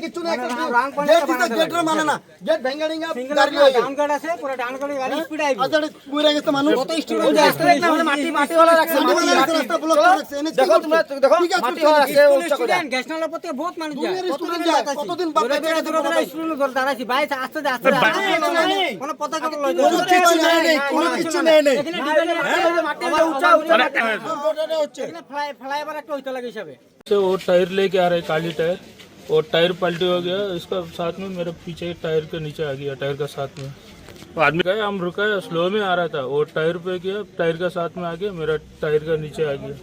किच्छु नाही गेट रे माना ना गेट भेंगाडिंगा गाडी आहे डाउनगड আছে পুরো ডাউনগড গাড়ি স্পিড আইবে আজকে পুরে গেছে মানুষ কত স্টুডেন্ট আসছে না মানে মাটি वाला রাখছে মাটি রাস্তা ব্লক করে রাখছে এনে দেখো তোমরা দেখো মাটি वाला রাখছে স্টুডেন্ট গ্যাসনাল পথে বহুত মানুষ যায় স্টুডেন্ট যায় কতদিন বাপ স্টুডেন্ট ধরে দাঁড়াইছি ভাই আস্তে আস্তে কোন পতাকা লই কোনো কিছু নেই এখানে মাটি উঁচা হচ্ছে এখানে ফ্লাইওভার একটা হইতে লাগে হিসাবে से वो टायर लेके आ रहे काली टायर और टायर पलटी हो गया इसका साथ में मेरे पीछे टायर के नीचे आ गया टायर का साथ में आदमी गए हम रुकाए स्लो में आ रहा था वो टायर पे किया टायर का साथ में आ गया मेरा टायर का नीचे आ गया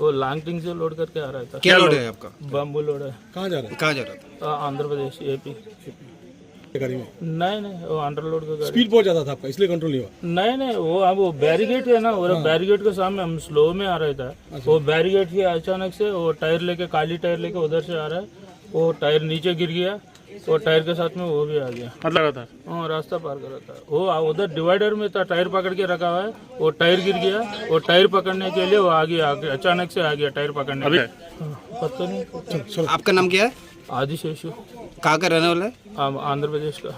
वो लांगटिंग से लोड करके आ रहा था क्या लोड है आपका? बम्बू लोड है कहाँ जा रहा था? आंध्र प्रदेश एपी गाड़ी में नहीं वो अंडर लोड का गाड़ी स्पीड बहुत ज्यादा था आपका इसलिए कंट्रोल नहीं हुआ। नहीं वो बैरिकेड है ना वो बैरिकेड के सामने हम स्लो में आ रहे था वो बैरिकेड के अचानक से वो टायर लेके काली टायर लेके उधर से आ रहा है वो टायर नीचे गिर गया वो टायर के साथ में वो भी आ गया लगा था हाँ रास्ता पार कर रहा था वो उधर डिवाइडर में था टायर पकड़ के रखा हुआ है वो टायर गिर गया वो टायर पकड़ने के लिए वो आगे अचानक से आ गया टायर पकड़ने अभी पता नहीं आपका नाम क्या है? आदि शेषु कहाँ का रहने वाला है? आंध्र प्रदेश का